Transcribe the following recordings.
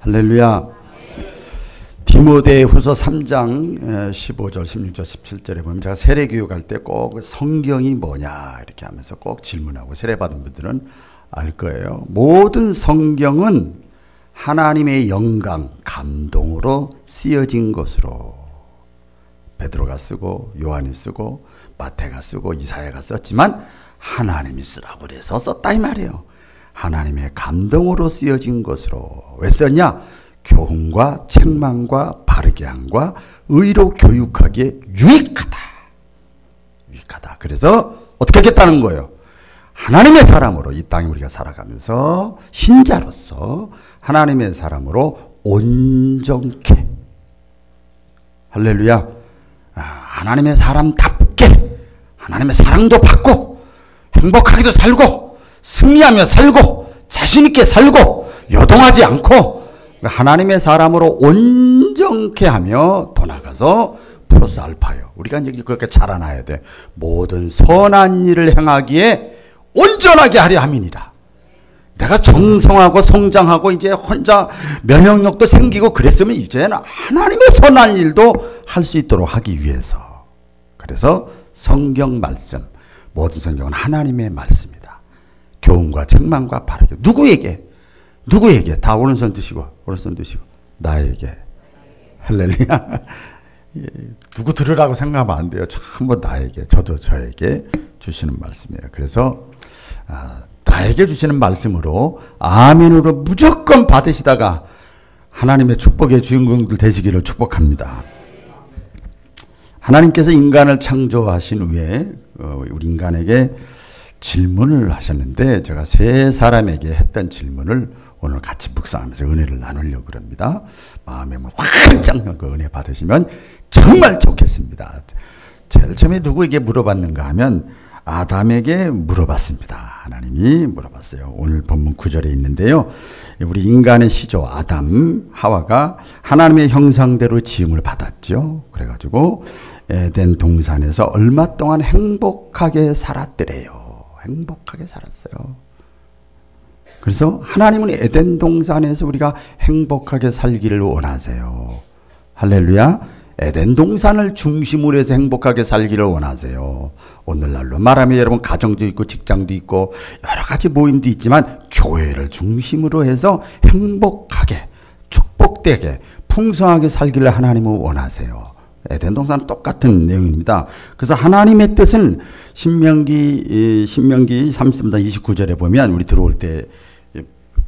할렐루야. 디모데후서 3장 15절, 16절, 17절에 보면 제가 세례교육할 때 꼭 성경이 뭐냐 이렇게 하면서 꼭 질문하고 세례받은 분들은 알 거예요. 모든 성경은 하나님의 영감, 감동으로 쓰여진 것으로 베드로가 쓰고 요한이 쓰고 마태가 쓰고 이사야가 썼지만 하나님이 쓰라고 그래서 썼다 이 말이에요. 하나님의 감동으로 쓰여진 것으로. 왜 썼냐? 교훈과 책망과 바르게 함과 의로 교육하기에 유익하다. 유익하다. 그래서 어떻게 하겠다는 거예요? 하나님의 사람으로 이 땅에 우리가 살아가면서 신자로서 하나님의 사람으로 온전케. 할렐루야. 하나님의 사람답게 하나님의 사랑도 받고 행복하게도 살고 승리하며 살고 자신있게 살고 요동하지 않고 하나님의 사람으로 온전케 하며 더 나가서 플러스 알파요. 우리가 이제 그렇게 자라나야 돼. 모든 선한 일을 행하기에 온전하게 하려 함이니라. 내가 정성하고 성장하고 이제 혼자 면역력도 생기고 그랬으면 이제는 하나님의 선한 일도 할 수 있도록 하기 위해서. 그래서 성경 말씀, 모든 성경은 하나님의 말씀이다. 교훈과 책망과 바르게. 누구에게? 다 오른손 드시고 나에게. 할렐루야. 누구 들으라고 생각하면 안 돼요. 전부 나에게, 저도 저에게 주시는 말씀이에요. 그래서 나에게 주시는 말씀으로 아멘으로 무조건 받으시다가 하나님의 축복의 주인공들 되시기를 축복합니다. 하나님께서 인간을 창조하신 후에 우리 인간에게 질문을 하셨는데 제가 세 사람에게 했던 질문을 오늘 같이 묵상하면서 은혜를 나누려고 합니다. 마음에 활짝 그 은혜 받으시면 정말 좋겠습니다. 제일 처음에 누구에게 물어봤는가 하면 아담에게 물어봤습니다. 하나님이 물어봤어요. 오늘 본문 9절에 있는데요. 우리 인간의 시조 아담, 하와가 하나님의 형상대로 지음을 받았죠. 그래가지고 에덴 동산에서 얼마 동안 행복하게 살았더래요. 행복하게 살았어요. 그래서 하나님은 에덴 동산에서 우리가 행복하게 살기를 원하세요. 할렐루야. 에덴 동산을 중심으로 해서 행복하게 살기를 원하세요. 오늘날로 말하면 여러분 가정도 있고 직장도 있고 여러 가지 모임도 있지만 교회를 중심으로 해서 행복하게 축복되게 풍성하게 살기를 하나님은 원하세요. 에덴 동산은 똑같은 내용입니다. 그래서 하나님의 뜻은 신명기 30장 29절에 보면 우리 들어올 때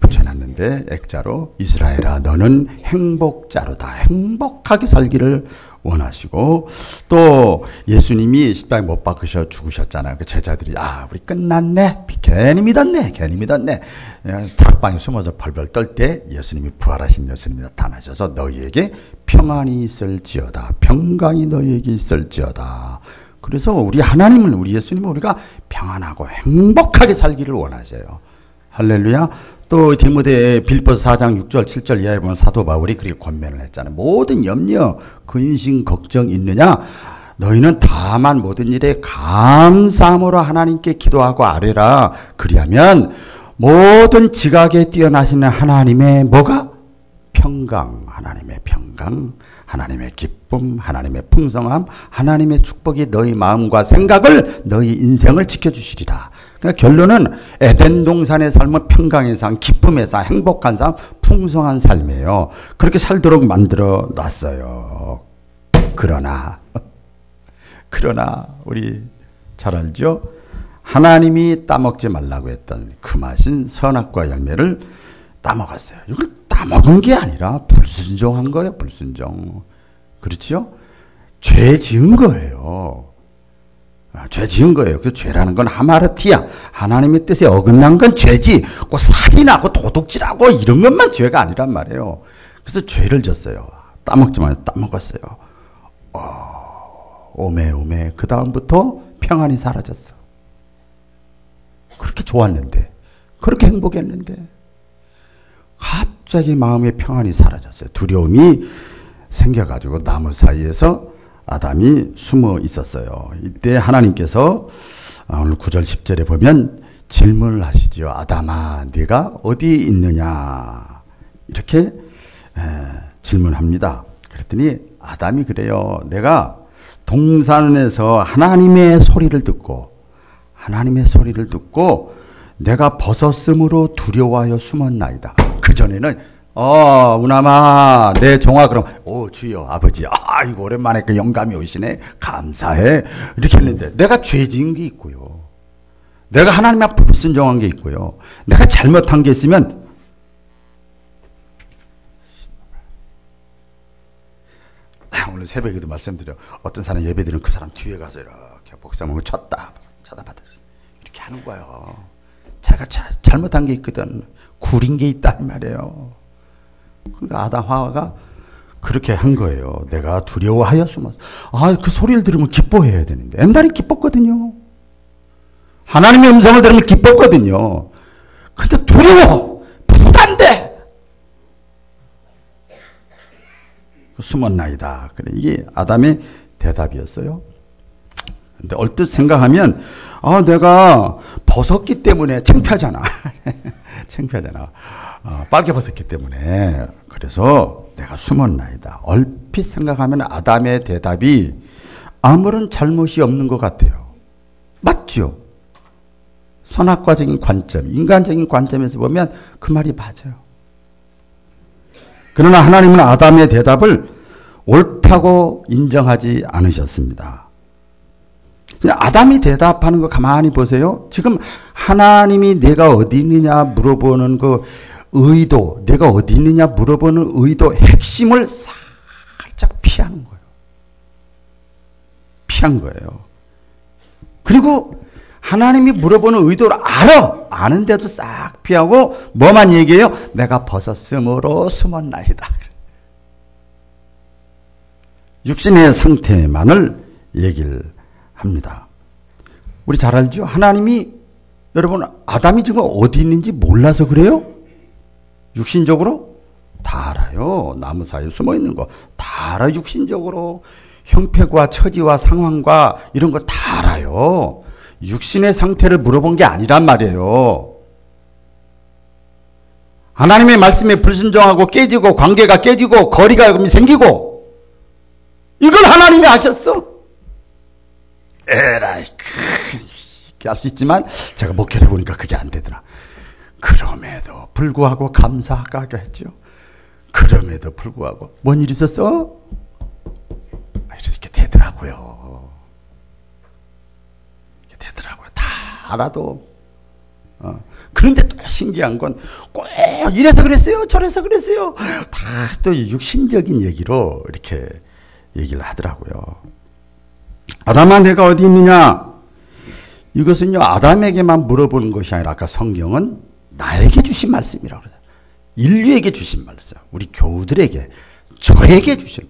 붙여놨는데 액자로 이스라엘아 너는 행복자로다. 행복하게 살기를 원하시고 또 예수님이 십자가에 못 박으셔 죽으셨잖아요. 그 제자들이 우리 끝났네. 괜히 믿었네. 다락방에 숨어서 벌벌 떨 때 예수님이 부활하신 예수님이 나타나셔서 너희에게 평안이 있을지어다. 평강이 너희에게 있을지어다. 그래서 우리 하나님은 우리 예수님은 우리가 평안하고 행복하게 살기를 원하셔요. 할렐루야. 또 디모데 빌립보서 4장 6절 7절 이하에 보면 사도 바울이 그렇게 권면을 했잖아요. 모든 염려, 근심, 걱정 있느냐? 너희는 다만 모든 일에 감사함으로 하나님께 기도하고 아뢰라. 그리하면 모든 지각에 뛰어나시는 하나님의 뭐가? 평강, 하나님의 평강, 하나님의 기쁨, 하나님의 풍성함, 하나님의 축복이 너희 마음과 생각을 너희 인생을 지켜주시리라. 그러니까 결론은 에덴 동산의 삶은 평강의 삶, 기쁨의 삶, 행복한 삶, 풍성한 삶이에요. 그렇게 살도록 만들어 놨어요. 그러나 우리 잘 알죠? 하나님이 따먹지 말라고 했던 금하신 선악과 열매를 따먹었어요. 이걸 따먹은 게 아니라 불순종한 거예요. 불순종. 그렇죠? 죄 지은 거예요. 죄 지은 거예요. 그 죄라는 건 하마르티야. 하나님의 뜻에 어긋난 건 죄지. 꼭 살인하고 도둑질하고 이런 것만 죄가 아니란 말이에요. 그래서 죄를 졌어요. 따먹지 말고 따먹었어요. 오메. 그 다음부터 평안이 사라졌어. 그렇게 좋았는데, 그렇게 행복했는데 갑자기 마음의 평안이 사라졌어요. 두려움이 생겨가지고 나무 사이에서 아담이 숨어 있었어요. 이때 하나님께서 오늘 9절 10절에 보면 질문을 하시죠. 아담아, 네가 어디 있느냐? 이렇게 질문합니다. 그랬더니 아담이 그래요. 내가 동산에서 하나님의 소리를 듣고 내가 벗었으므로 두려워하여 숨었나이다. 그전에는 우나마 내 종아 그럼 주여 아버지 이거 오랜만에 그 영감이 오시네 감사해 이렇게 했는데 내가 죄 지은 게 있고요. 내가 하나님 앞에 불순종한 게 있고요. 내가 잘못한 게 있으면 오늘 새벽에도 말씀드려 어떤 사람 예배드리면 그 사람 뒤에 가서 이렇게 목사님을 쳐다봐도 이렇게 하는 거예요. 자기가 잘못한 게 있거든. 구린 게 있다 이 말이에요. 그러니까 아담 하와가 그렇게 한 거예요. 내가 두려워하여 숨었어. 그 소리를 들으면 기뻐해야 되는데 옛날에 기뻤거든요. 하나님의 음성을 들으면 기뻤거든요. 근데 두려워 부담돼. 숨었나이다. 그래 이게 아담의 대답이었어요. 근데 얼뜻 생각하면 내가 벗었기 때문에 창피하잖아. 창피하잖아. 빨개 벗었기 때문에 그래서 내가 숨었나이다. 얼핏 생각하면 아담의 대답이 아무런 잘못이 없는 것 같아요. 맞죠? 선악과적인 관점, 인간적인 관점에서 보면 그 말이 맞아요. 그러나 하나님은 아담의 대답을 옳다고 인정하지 않으셨습니다. 아담이 대답하는 거 가만히 보세요. 지금 하나님이 내가 어디 있느냐 물어보는 그 의도, 내가 어디 있느냐 물어보는 의도 핵심을 살짝 피한 거예요. 피한 거예요. 그리고 하나님이 물어보는 의도를 아는데도 싹 피하고 뭐만 얘기해요? 내가 벗었으므로 숨었나이다. 육신의 상태만을 얘기를 합니다. 우리 잘 알죠? 하나님이 여러분 아담이 지금 어디 있는지 몰라서 그래요? 육신적으로? 다 알아요. 나무 사이에 숨어 있는 거 다 알아. 육신적으로 형편과 처지와 상황과 이런 거 다 알아요. 육신의 상태를 물어본 게 아니란 말이에요. 하나님의 말씀에 불순종하고 깨지고 관계가 깨지고 거리가 생기고 이걸 하나님이 아셨어? 에라이 이렇게 할 수 있지만 제가 목회를 해보니까 그게 안 되더라. 그럼에도 불구하고 감사하게 했죠. 그럼에도 불구하고 뭔 일 있었어? 이렇게 되더라고요. 다 알아도 그런데 또 신기한 건 꼭 이래서 그랬어요 저래서 그랬어요 다 또 육신적인 얘기로 이렇게 얘기를 하더라고요. 아담아 내가 어디 있느냐 이것은요 아담에게만 물어보는 것이 아니라 아까 성경은 나에게 주신 말씀이라고 그래요. 인류에게 주신 말씀, 우리 교우들에게 저에게 주신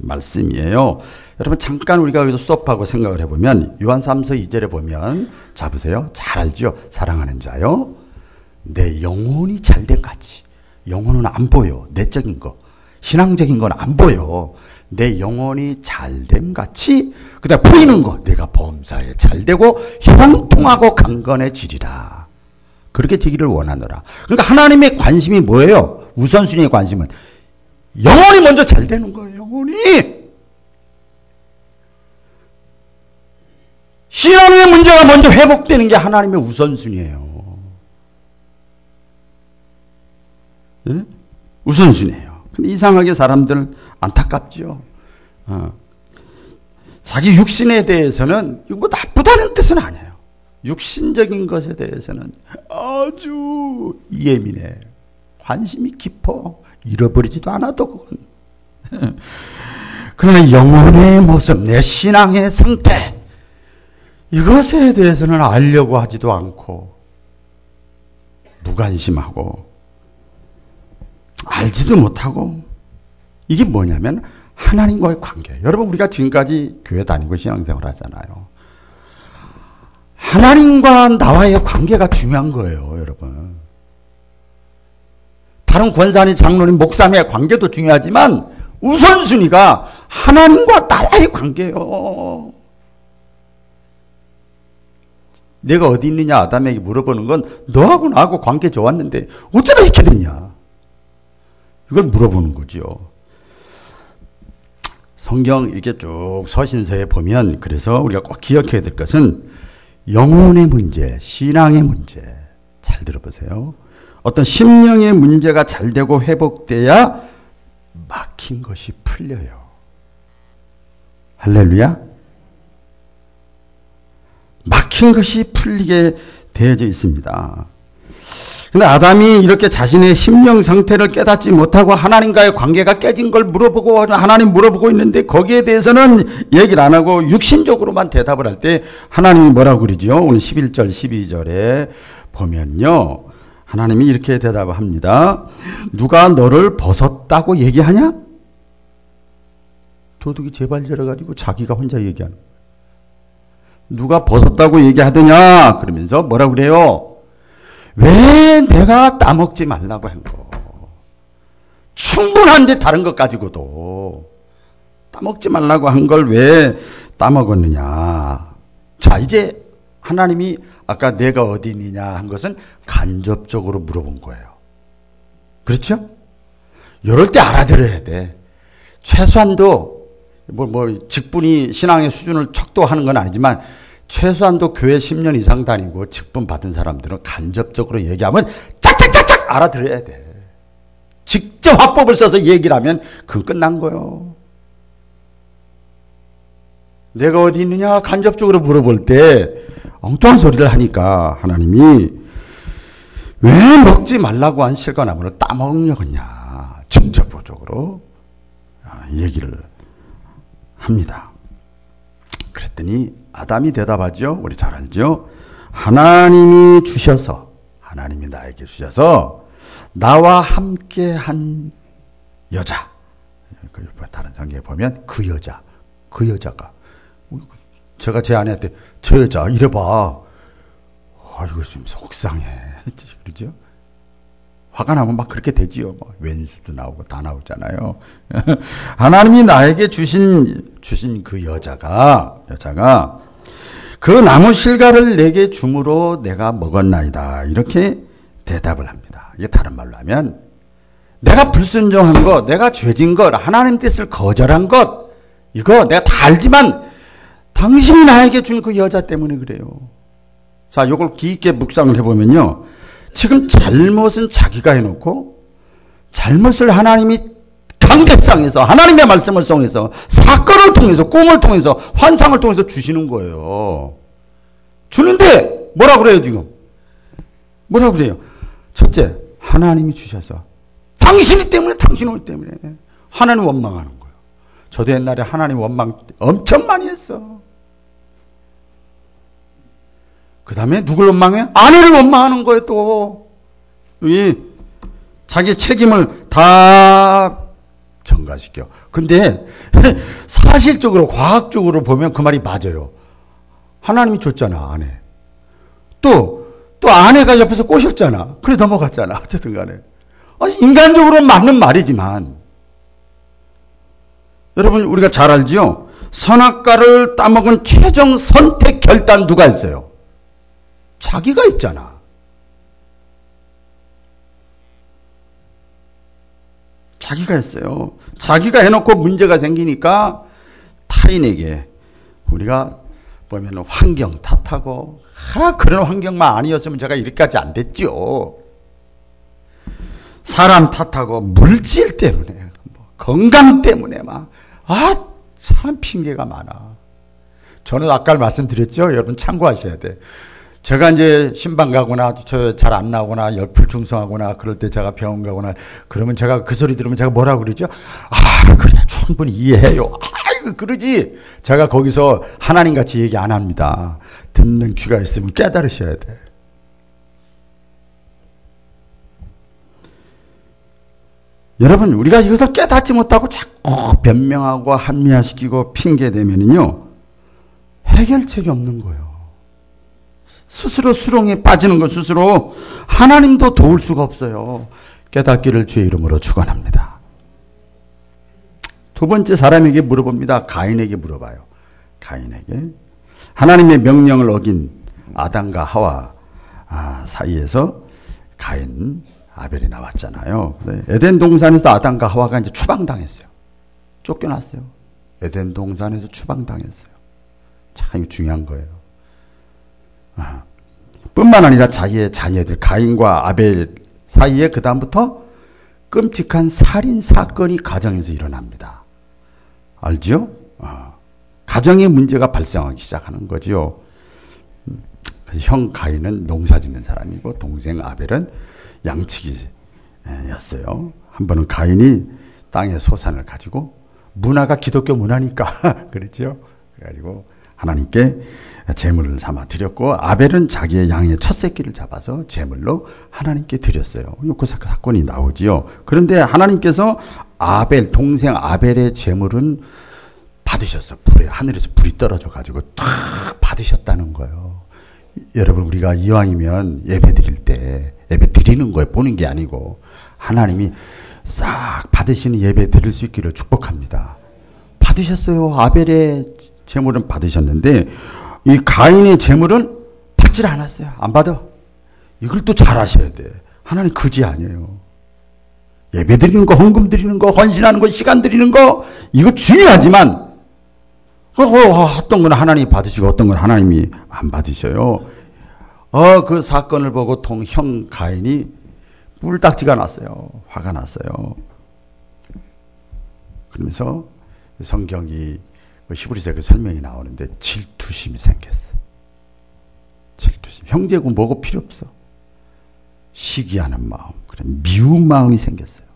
말씀이에요. 여러분 잠깐 우리가 여기서 스톱하고 생각을 해보면 요한 3서 2절에 보면 잡으세요. 잘 알죠? 사랑하는 자요. 내 영혼이 잘된 같이. 영혼은 안 보여. 내적인 거. 신앙적인 건 안 보여. 내 영혼이 잘됨 같이 그다음 보이는 거. 내가 범사에 잘되고 형통하고 강건해지리라. 그렇게 되기를 원하노라. 그러니까 하나님의 관심이 뭐예요? 우선순위의 관심은 영혼이 먼저 잘 되는 거예요. 영혼이. 신앙의 문제가 먼저 회복되는 게 하나님의 우선순위예요. 네? 우선순위예요. 근데 이상하게 사람들 안타깝죠. 자기 육신에 대해서는 이거 뭐 나쁘다는 뜻은 아니에요. 육신적인 것에 대해서는 아주 예민해. 관심이 깊어. 잃어버리지도 않아도 그건. 그러나 영혼의 모습, 내 신앙의 상태 이것에 대해서는 알려고 하지도 않고 무관심하고 알지도 못하고 이게 뭐냐면 하나님과의 관계. 여러분 우리가 지금까지 교회 다니고 신앙생활 하잖아요. 하나님과 나와의 관계가 중요한 거예요. 여러분. 다른 권사님, 장로님, 목사님의 관계도 중요하지만 우선순위가 하나님과 나와의 관계예요. 내가 어디 있느냐 아담에게 물어보는 건 너하고 나하고 관계 좋았는데 어쩌다 이렇게 됐냐. 이걸 물어보는 거죠. 성경 이렇게 쭉 서신서에 보면 그래서 우리가 꼭 기억해야 될 것은 영혼의 문제, 신앙의 문제. 잘 들어보세요. 어떤 심령의 문제가 잘 되고 회복돼야 막힌 것이 풀려요. 할렐루야. 막힌 것이 풀리게 되어져 있습니다. 근데 아담이 이렇게 자신의 심령 상태를 깨닫지 못하고 하나님과의 관계가 깨진 걸 물어보고 하나님 물어보고 있는데 거기에 대해서는 얘기를 안 하고 육신적으로만 대답을 할 때 하나님이 뭐라고 그러죠? 오늘 11절 12절에 보면요. 하나님이 이렇게 대답을 합니다. 누가 너를 벗었다고 얘기하냐? 도둑이 재발절해가지고 자기가 혼자 얘기하는 거예요. 누가 벗었다고 얘기하더냐? 그러면서 뭐라고 그래요? 왜 내가 따먹지 말라고 한 거? 충분한데 다른 것 가지고도 따먹지 말라고 한 걸 왜 따먹었느냐? 자, 이제 하나님이 아까 내가 어디 있느냐 한 것은 간접적으로 물어본 거예요. 그렇죠? 이럴 때 알아들어야 돼. 최소한도 직분이 신앙의 수준을 척도하는 건 아니지만 최소한도 교회 10년 이상 다니고 직분 받은 사람들은 간접적으로 얘기하면 짝짝짝짝 알아들어야 돼. 직접 화법을 써서 얘기를 하면 그건 끝난 거예요. 내가 어디 있느냐 간접적으로 물어볼 때 엉뚱한 소리를 하니까 하나님이 왜 먹지 말라고 한 실과나무를 따먹으려고 했냐. 직접적으로 얘기를 합니다. 그랬더니 아담이 대답하죠. 우리 잘 알죠. 하나님이 나에게 주셔서 나와 함께한 여자. 다른 성경에 보면 그 여자가 제가 제 아내한테 저 여자 이래봐. 이거 좀 속상해. 그러죠? 화가 나면 막 그렇게 되지요. 왼수도 나오고 다 나오잖아요. 하나님이 나에게 주신 그 여자가 그 나무 실과를 내게 줌으로 내가 먹었나이다. 이렇게 대답을 합니다. 이게 다른 말로 하면 내가 불순종한 것, 내가 죄진 것, 하나님 뜻을 거절한 것 이거 내가 다 알지만 당신이 나에게 준 그 여자 때문에 그래요. 자, 이걸 깊게 묵상을 해보면요. 지금 잘못은 자기가 해놓고 잘못을 하나님이 강대상에서 하나님의 말씀을 통해서 사건을 통해서 꿈을 통해서 환상을 통해서 주시는 거예요. 주는데 뭐라 그래요 지금? 뭐라 그래요? 첫째, 하나님이 주셔서 당신이 때문에 당신 올 때문에 하나님 원망하는 거예요. 저도 옛날에 하나님 원망 엄청 많이 했어. 그 다음에 누굴 원망해? 아내를 원망하는 거예요 또. 자기 책임을 다 전가시켜. 근데 사실적으로 과학적으로 보면 그 말이 맞아요. 하나님이 줬잖아 아내. 또 아내가 옆에서 꼬셨잖아. 그래 넘어갔잖아. 어쨌든 간에. 인간적으로는 맞는 말이지만 여러분 우리가 잘 알지요. 선악과를 따먹은 최종 선택 결단 누가 했어요? 자기가 있잖아. 자기가 했어요. 자기가 해놓고 문제가 생기니까 타인에게 우리가 보면 환경 탓하고 그런 환경만 아니었으면 제가 이렇게까지 안 됐죠. 사람 탓하고 물질 때문에 건강 때문에 참 핑계가 많아. 저는 아까 말씀드렸죠. 여러분 참고하셔야 돼. 제가 이제 신방 가거나 잘 안 나오거나 열불충성하거나 그럴 때 제가 병원 가거나 그러면 제가 그 소리 들으면 제가 뭐라고 그러죠? 그래 충분히 이해해요. 그러지. 제가 거기서 하나님 같이 얘기 안 합니다. 듣는 귀가 있으면 깨달으셔야 돼. 여러분 우리가 이것을 깨닫지 못하고 자꾸 변명하고 합리화시키고 핑계대면은요 해결책이 없는 거예요. 스스로 수렁에 빠지는 것 스스로 하나님도 도울 수가 없어요. 깨닫기를 주의 이름으로 축원합니다. 두 번째 사람에게 물어봅니다. 가인에게 물어봐요. 가인에게. 하나님의 명령을 어긴 아담과 하와 사이에서 가인 아벨이 나왔잖아요. 에덴 동산에서 아담과 하와가 이제 추방당했어요. 쫓겨났어요. 에덴 동산에서 추방당했어요. 참 중요한 거예요. 뿐만 아니라 자기의 자녀들 가인과 아벨 사이에 그 다음부터 끔찍한 살인 사건이 가정에서 일어납니다. 알죠? 가정에 문제가 발생하기 시작하는 거죠. 그래서 형 가인은 농사 짓는 사람이고 동생 아벨은 양치기였어요. 한 번은 가인이 땅의 소산을 가지고 문화가 기독교 문화니까 그렇죠. 그래가지고 하나님께 제물을 삼아 드렸고 아벨은 자기의 양의 첫 새끼를 잡아서 제물로 하나님께 드렸어요. 그 사건이 나오지요. 그런데 하나님께서 아벨 동생 아벨의 제물은 받으셨어. 불에 하늘에서 불이 떨어져 가지고 탁 받으셨다는 거예요. 여러분 우리가 이왕이면 예배 드릴 때 예배 드리는 거에 보는 게 아니고 하나님이 싹 받으시는 예배 드릴 수 있기를 축복합니다. 받으셨어요. 아벨의 제물은 받으셨는데 이 가인의 제물은 받질 않았어요. 안 받아. 이걸 또 잘 아셔야 돼. 하나님 거지 아니에요. 예배 드리는 거, 헌금 드리는 거, 헌신하는 거, 시간 드리는 거 이거 중요하지만 어떤 건 하나님이 받으시고 어떤 건 하나님이 안 받으셔요. 그 사건을 보고 형 가인이 뿔딱지가 났어요. 화가 났어요. 그러면서 성경이 히브리서 그 설명이 나오는데 질투심이 생겼어. 질투심. 형제고 뭐고 필요 없어. 시기하는 마음, 그래 미운 마음이 생겼어요.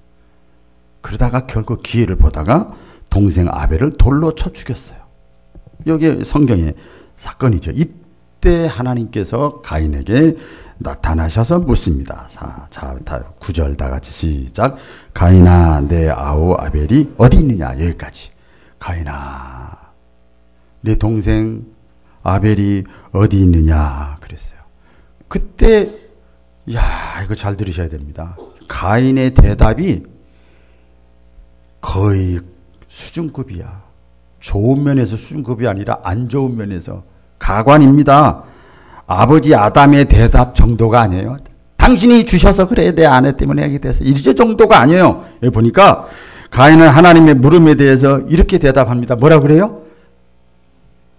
그러다가 결국 기회를 보다가 동생 아벨을 돌로 쳐 죽였어요. 여기 성경의 사건이죠. 이때 하나님께서 가인에게 나타나셔서 묻습니다. 자, 9절 다 같이 시작. 가인아, 내 아우 아벨이 어디 있느냐? 여기까지. 가인아, 내 동생 아벨이 어디 있느냐? 그랬어요. 그때, 이거 잘 들으셔야 됩니다. 가인의 대답이 거의 수준급이야. 좋은 면에서 수준급이 아니라 안 좋은 면에서 가관입니다. 아버지 아담의 대답 정도가 아니에요. 당신이 주셔서 그래 내 아내 때문에 하게 돼서 이제 정도가 아니에요. 여기 보니까 가인은 하나님의 물음에 대해서 이렇게 대답합니다. 뭐라 그래요?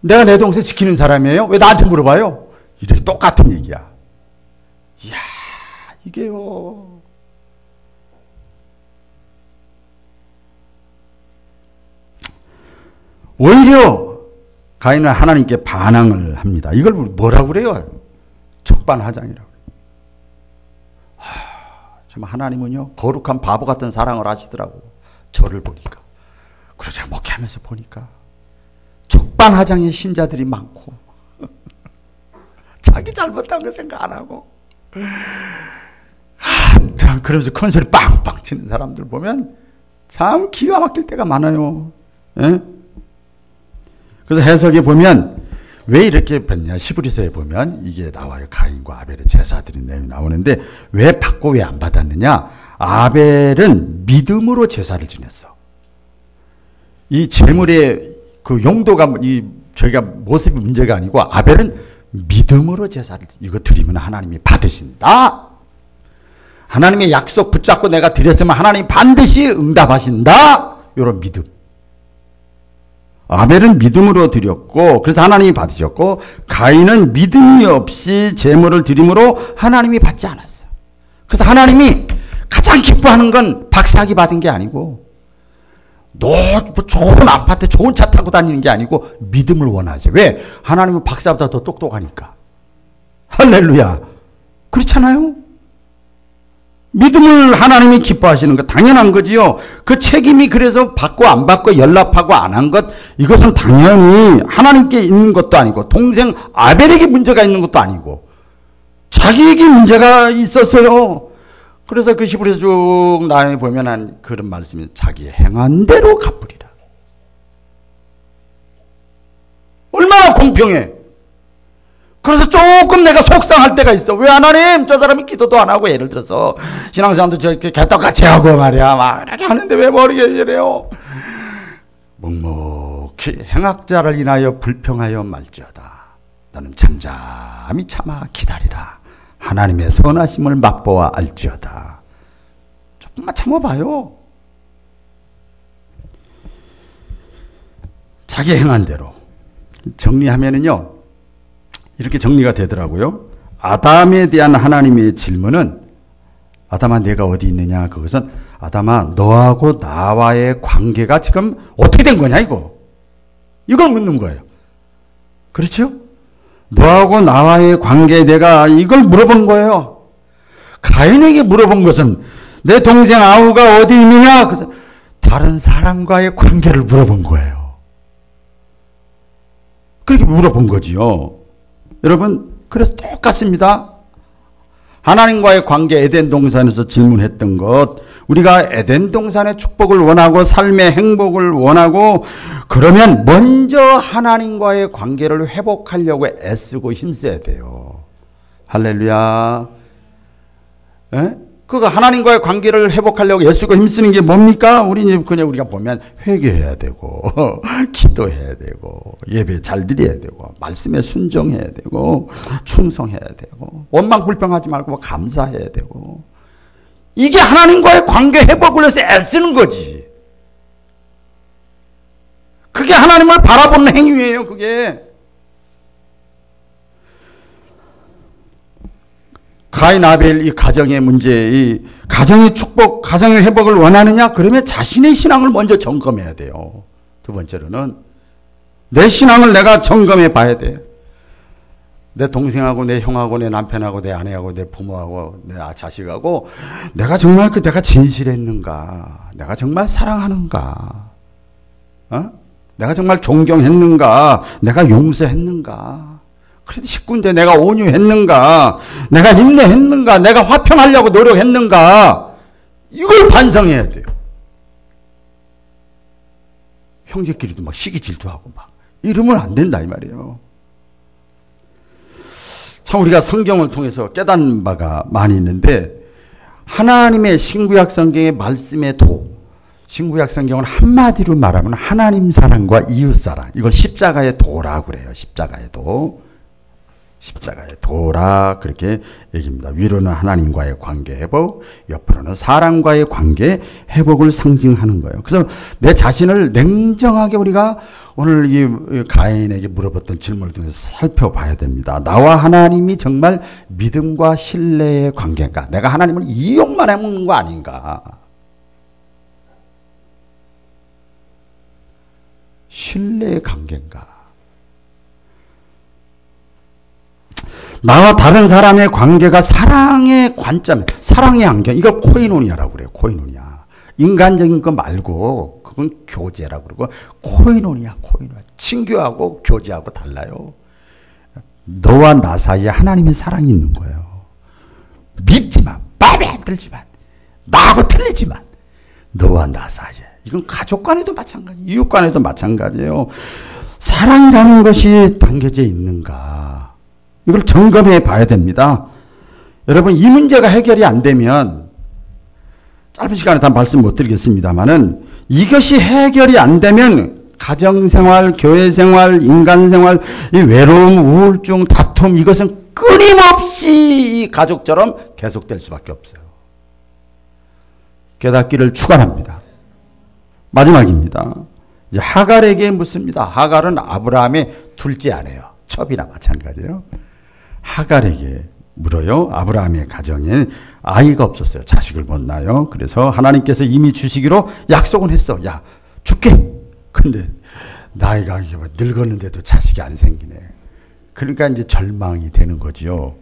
내가 내 동생 지키는 사람이에요? 왜 나한테 물어봐요? 이렇게 똑같은 얘기야. 이야, 이게요. 오히려 가인은 하나님께 반항을 합니다. 이걸 뭐라고 그래요? 적반하장이라고. 정말 하나님은요, 거룩한 바보 같은 사랑을 하시더라고. 저를 보니까. 그래서 제가 목회하면서 보니까 적반하장의 신자들이 많고 자기 잘못한 거 생각 안 하고 그러면서 큰 소리 빵빵 치는 사람들 보면 참 기가 막힐 때가 많아요. 예? 그래서 해석에 보면 왜 이렇게 받냐? 히브리서에 보면 이게 나와요. 가인과 아벨의 제사드린 내용이 나오는데 왜 받고 왜 안 받았느냐? 아벨은 믿음으로 제사를 지냈어. 이 제물의 그 용도가 저희가 모습이 문제가 아니고 아벨은 믿음으로 제사를 이거 드리면 하나님이 받으신다. 하나님의 약속 붙잡고 내가 드렸으면 하나님이 반드시 응답하신다. 이런 믿음. 아벨은 믿음으로 드렸고 그래서 하나님이 받으셨고 가인은 믿음이 없이 제물을 드림으로 하나님이 받지 않았어. 그래서 하나님이 가장 기뻐하는 건 박사학위 받은 게 아니고 좋은 아파트 좋은 차 타고 다니는 게 아니고 믿음을 원하지. 왜? 하나님은 박사보다 더 똑똑하니까. 할렐루야. 그렇잖아요. 믿음을 하나님이 기뻐하시는 거 당연한 거지요. 그 책임이 그래서 받고 안 받고 연락하고 안 한 것 이것은 당연히 하나님께 있는 것도 아니고 동생 아벨에게 문제가 있는 것도 아니고 자기에게 문제가 있었어요. 그래서 그 히브리서 쭉 나에 보면 한 그런 말씀이 자기 행한 대로 갚으리라. 얼마나 공평해. 그래서 조금 내가 속상할 때가 있어. 왜 하나님 저 사람이 기도도 안 하고 예를 들어서 신앙생활도 저렇게 개떡같이 하고 말이야 막 이렇게 하는데 왜 모르게 이래요. 묵묵히 행악자를 인하여 불평하여 말지어다. 너는 잠잠히 참아 기다리라. 하나님의 선하심을 맛보아 알지어다. 조금만 참아봐요. 자기 행한 대로 정리하면은요, 이렇게 정리가 되더라고요. 아담에 대한 하나님의 질문은, 아담아 내가 어디 있느냐, 그것은 아담아 너하고 나와의 관계가 지금 어떻게 된 거냐, 이걸 묻는 거예요. 그렇죠? 너하고 나와의 관계, 내가 이걸 물어본 거예요. 가인에게 물어본 것은 내 동생 아우가 어디 있느냐, 그래서 다른 사람과의 관계를 물어본 거예요. 그렇게 물어본 거지요. 여러분, 그래서 똑같습니다. 하나님과의 관계, 에덴 동산에서 질문했던 것, 우리가 에덴 동산의 축복을 원하고 삶의 행복을 원하고 그러면 먼저 하나님과의 관계를 회복하려고 애쓰고 힘써야 돼요. 할렐루야. 에? 그거 하나님과의 관계를 회복하려고 애쓰고 힘쓰는 게 뭡니까? 그냥 우리가 보면 회개해야 되고 기도해야 되고 예배 잘 드려야 되고 말씀에 순종해야 되고 충성해야 되고 원망 불평하지 말고 감사해야 되고, 이게 하나님과의 관계 회복을 위해서 애쓰는 거지. 그게 하나님을 바라보는 행위예요. 그게. 가인 아벨 이 가정의 문제, 이 가정의 축복, 가정의 회복을 원하느냐? 그러면 자신의 신앙을 먼저 점검해야 돼요. 두 번째로는 내 신앙을 내가 점검해 봐야 돼. 내 동생하고 내 형하고 내 남편하고 내 아내하고 내 부모하고 내 자식하고 내가 정말 내가 진실했는가? 내가 정말 사랑하는가? 내가 정말 존경했는가? 내가 용서했는가? 그래도 식구인데 내가 온유했는가? 내가 인내했는가? 내가 화평하려고 노력했는가? 이걸 반성해야 돼요. 형제끼리도 막 시기 질투하고 막 이러면 안 된다 이 말이에요. 참 우리가 성경을 통해서 깨닫는 바가 많이 있는데, 하나님의 신구약 성경의 말씀의 신구약 성경은 한마디로 말하면 하나님 사랑과 이웃 사랑, 이걸 십자가의 도라고 그래요. 십자가의 도라 그렇게 얘기합니다. 위로는 하나님과의 관계 회복, 옆으로는 사람과의 관계 회복을 상징하는 거예요. 그래서 내 자신을 냉정하게 우리가 오늘 이 가인에게 물어봤던 질문을 통해서 살펴봐야 됩니다. 나와 하나님이 정말 믿음과 신뢰의 관계인가? 내가 하나님을 이용만 해먹는 거 아닌가? 신뢰의 관계인가? 나와 다른 사람의 관계가 사랑의 관점, 사랑의 안경, 이거 코이노니아라고 그래요. 코이노니아. 인간적인 거 말고 그건 교제라고 그러고, 코이노니아. 친교하고 교제하고 달라요. 너와 나 사이에 하나님의 사랑이 있는 거예요. 밉지만, 마음에 안 들지만, 나하고 틀리지만, 너와 나 사이에. 이건 가족 간에도 마찬가지, 이웃 간에도 마찬가지예요. 사랑이라는 것이 담겨져 있는가? 이걸 점검해 봐야 됩니다. 여러분, 이 문제가 해결이 안 되면, 짧은 시간에 다 말씀 못 드리겠습니다만은, 이것이 해결이 안 되면 가정생활, 교회생활, 인간생활, 이 외로움, 우울증, 다툼, 이것은 끊임없이 가족처럼 계속될 수밖에 없어요. 깨닫기를 축원합니다. 마지막입니다. 이제 하갈에게 묻습니다. 하갈은 아브라함의 둘째 아내예요. 첩이나 마찬가지예요. 하갈에게 물어요. 아브라함의 가정에 아이가 없었어요. 자식을 못 낳아요. 그래서 하나님께서 이미 주시기로 약속은 했어. 야, 줄게. 근데 나이가 늙었는데도 자식이 안 생기네. 그러니까 이제 절망이 되는 거지요.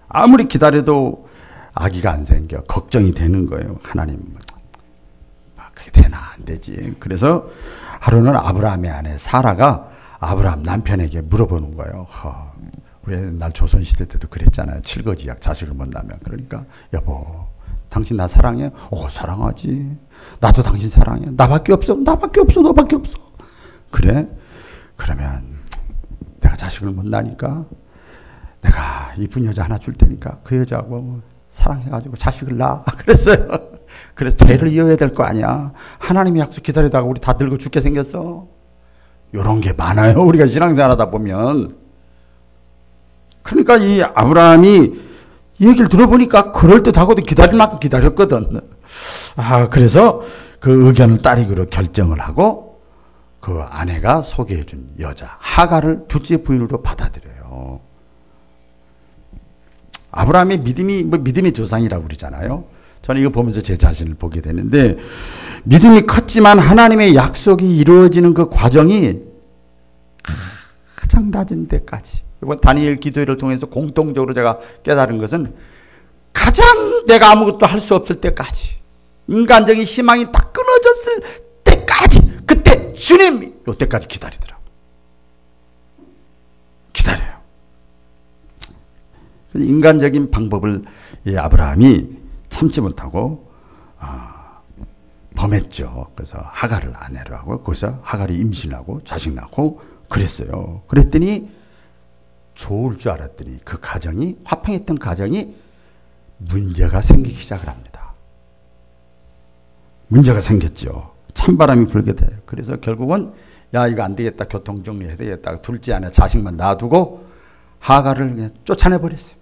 아무리 기다려도 아기가 안 생겨. 걱정이 되는 거예요. 하나님, 그게 되나 안 되지. 그래서 하루는 아브라함의 아내 사라가 아브라함 남편에게 물어보는 거예요. 우리 옛날 조선시대 때도 그랬잖아요. 칠거지약, 자식을 못 낳으면. 그러니까 여보, 당신 나 사랑해? 사랑하지. 나도 당신 사랑해. 나밖에 없어. 너밖에 없어. 그래? 그러면 내가 자식을 못 낳으니까 내가 이쁜 여자 하나 줄 테니까 그 여자하고 사랑해가지고 자식을 낳아. 그랬어요. 그래서 대를 이어야 될 거 아니야. 하나님의 약속 기다리다가 우리 다 늙어 죽게 생겼어. 요런 게 많아요. 우리가 신앙생활 하다 보면. 그러니까 이 아브라함이 이 얘기를 들어보니까 그럴듯하고도 기다릴 만큼 기다렸거든. 그래서 그 의견을 따르기로 결정을 하고 그 아내가 소개해준 여자 하갈을 둘째 부인으로 받아들여요. 아브라함의 믿음이 믿음의 조상이라고 그러잖아요. 저는 이거 보면서 제 자신을 보게 되는데 믿음이 컸지만 하나님의 약속이 이루어지는 그 과정이 가장 낮은 데까지, 이번 다니엘 기도회를 통해서 공통적으로 제가 깨달은 것은 가장 내가 아무것도 할 수 없을 때까지, 인간적인 희망이 다 끊어졌을 때까지, 그때 주님 이때까지 기다리더라고. 기다려요. 인간적인 방법을 이 아브라함이 참지 못하고 범했죠. 그래서 하갈을 아내로 하고 거기서 하갈이 임신하고 자식 낳고 그랬어요. 그랬더니 좋을 줄 알았더니 그 가정이, 화평했던 가정이 문제가 생기기 시작을 합니다. 문제가 생겼죠. 찬바람이 불게 돼요. 그래서 결국은 야, 이거 안 되겠다, 교통정리해야 되겠다, 둘째 아내 자식만 놔두고 하갈을 그냥 쫓아내버렸어요.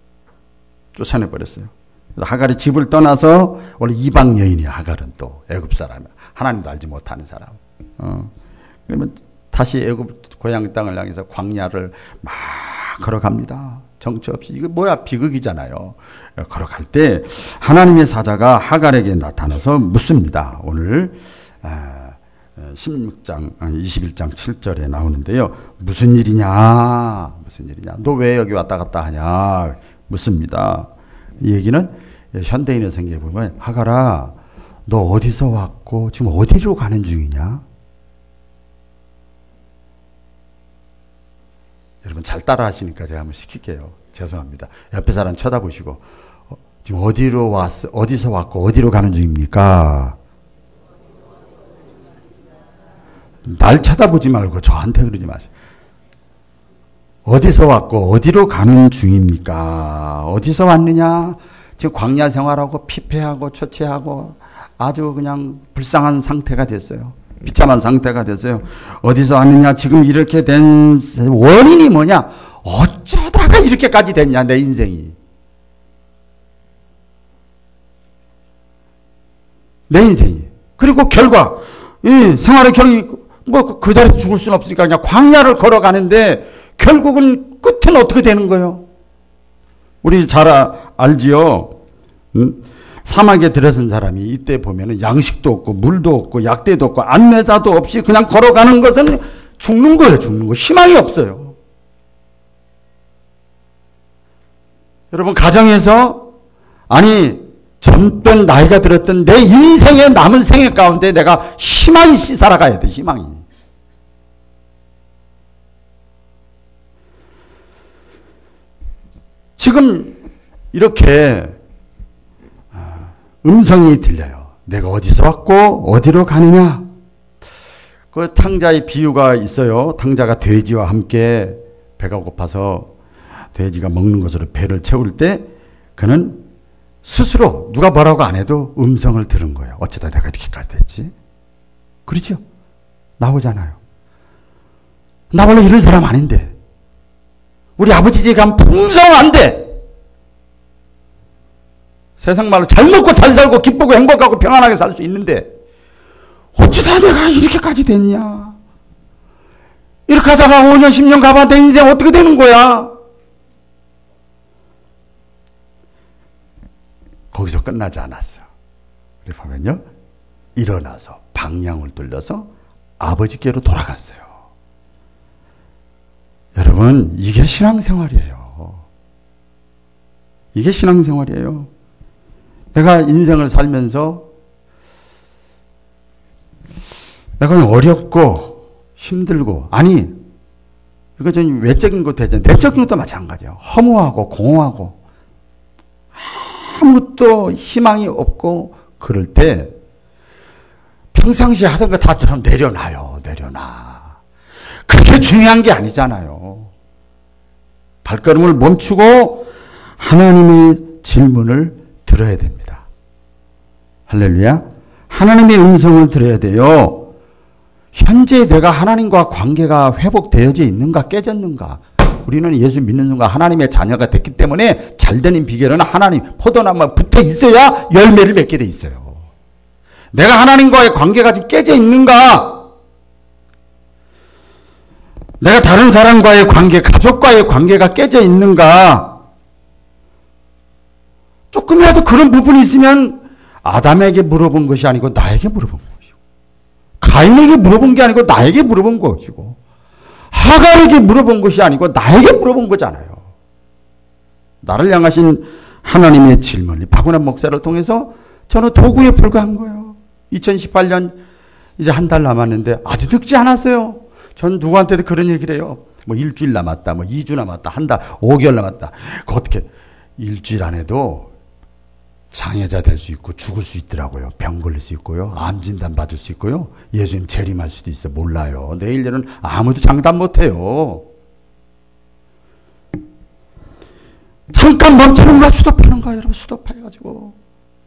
하갈이 집을 떠나서, 원래 이방 여인이야. 하갈은 또 애굽 사람이야. 하나님도 알지 못하는 사람. 그러면 다시 애굽 고향 땅을 향해서 광야를 막 걸어갑니다. 정처 없이. 이거 뭐야, 비극이잖아요. 걸어갈 때 하나님의 사자가 하갈에게 나타나서 묻습니다. 오늘 16장 21장 7절에 나오는데요. 무슨 일이냐? 너 왜 여기 왔다 갔다 하냐? 묻습니다. 이 얘기는 현대인의 성경에 보면 하갈아, 너 어디서 왔고 지금 어디로 가는 중이냐? 여러분 잘 따라 하시니까 제가 한번 시킬게요. 죄송합니다. 옆에 사람 쳐다보시고 지금 어디서 왔고 어디로 가는 중입니까? 날 쳐다보지 말고 저한테 그러지 마세요. 어디서 왔고 어디로 가는 중입니까? 어디서 왔느냐? 지금 광야 생활하고 피폐하고 초췌하고 아주 그냥 불쌍한 상태가 됐어요. 비참한 상태가 됐어요. 어디서 왔느냐? 지금 이렇게 된 원인이 뭐냐? 어쩌다가 이렇게까지 됐냐, 내 인생이. 내 인생이. 그리고 결과, 이 생활의 결이 그 자리에 죽을 수는 없으니까 그냥 광야를 걸어가는데 결국은 끝은 어떻게 되는 거예요? 우리 잘 알지요? 사막에 들어선 사람이 이때 보면은 양식도 없고 물도 없고 약대도 없고 안내자도 없이 그냥 걸어가는 것은 죽는 거예요. 죽는 거. 희망이 없어요. 여러분 가정에서 젊던 나이가 들었던 내 인생의 남은 생애 가운데 내가 희망이 있이 살아가야 돼. 희망이. 지금 이렇게 음성이 들려요. 내가 어디서 왔고 어디로 가느냐. 그 탕자의 비유가 있어요. 탕자가 돼지와 함께 배가 고파서 돼지가 먹는 것으로 배를 채울 때 그는 스스로 누가 뭐라고 안 해도 음성을 들은 거예요. 어쩌다 내가 이렇게까지 됐지? 그렇죠? 나오잖아요. 나 원래 이런 사람 아닌데. 우리 아버지 집에 가면 풍성한데. 세상 말로 잘 먹고 잘 살고 기쁘고 행복하고 평안하게 살 수 있는데 어쩌다 내가 이렇게까지 됐냐. 이렇게 하다가 5년 10년 가봐 내 인생 어떻게 되는 거야. 거기서 끝나지 않았어요. 그래 보면요, 일어나서 방향을 돌려서 아버지께로 돌아갔어요. 여러분, 이게 신앙생활이에요. 이게 신앙생활이에요. 내가 인생을 살면서 내가 어렵고 힘들고, 이거 좀 외적인 것도 했잖아요. 내적인 것도 마찬가지예요. 허무하고 공허하고 아무것도 희망이 없고 그럴 때 평상시에 하던 거 다 좀 내려놔요. 그게 중요한 게 아니잖아요. 발걸음을 멈추고 하나님의 질문을 들어야 됩니다. 할렐루야. 하나님의 음성을 들어야 돼요. 현재 내가 하나님과 관계가 회복되어져 있는가 깨졌는가. 우리는 예수 믿는 순간 하나님의 자녀가 됐기 때문에 잘 되는 비결은 하나님, 포도나무가 붙어 있어야 열매를 맺게 돼 있어요. 내가 하나님과의 관계가 지금 깨져 있는가? 내가 다른 사람과의 관계, 가족과의 관계가 깨져 있는가? 조금이라도 그런 부분이 있으면 아담에게 물어본 것이 아니고 나에게 물어본 것이고, 가인에게 물어본 게 아니고 나에게 물어본 것이고, 하갈에게 물어본 것이 아니고 나에게 물어본 거잖아요. 나를 향하신 하나님의 질문이 박운환 목사를 통해서 저는 도구에 불과한 거예요. 2018년 이제 한 달 남았는데 아직 늙지 않았어요. 전 누구한테도 그런 얘기를 해요. 뭐 일주일 남았다, 뭐 2주 남았다, 한 달, 5개월 남았다. 그 어떻게 일주일 안에도 장애자 될 수 있고 죽을 수 있더라고요. 병 걸릴 수 있고요. 암 진단 받을 수 있고요. 예수님 재림할 수도 있어요. 몰라요. 내일에는 아무도 장담 못해요. 잠깐 멈추는 거야. 수도하는 거야. 여러분 수도해가지고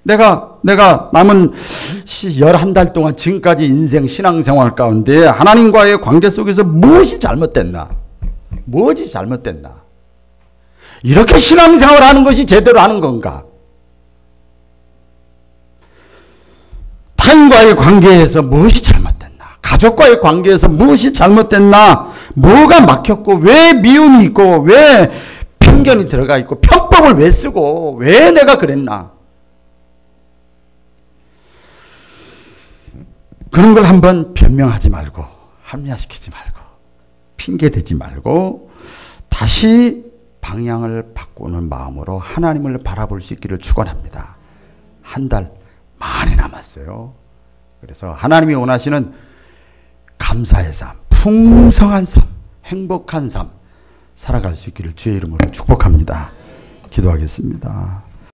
내가 남은 11달 동안 지금까지 인생 신앙생활 가운데 하나님과의 관계 속에서 무엇이 잘못됐나? 무엇이 잘못됐나? 이렇게 신앙생활 하는 것이 제대로 하는 건가? 타인과의 관계에서 무엇이 잘못됐나? 가족과의 관계에서 무엇이 잘못됐나? 뭐가 막혔고 왜 미움이 있고 왜 편견이 들어가 있고 편법을 왜 쓰고 왜 내가 그랬나? 그런 걸 한번 변명하지 말고 합리화시키지 말고 핑계대지 말고 다시 방향을 바꾸는 마음으로 하나님을 바라볼 수 있기를 축원합니다. 한 달 많이 남았어요. 그래서 하나님이 원하시는 감사의 삶, 풍성한 삶, 행복한 삶 살아갈 수 있기를 주의 이름으로 축복합니다. 기도하겠습니다.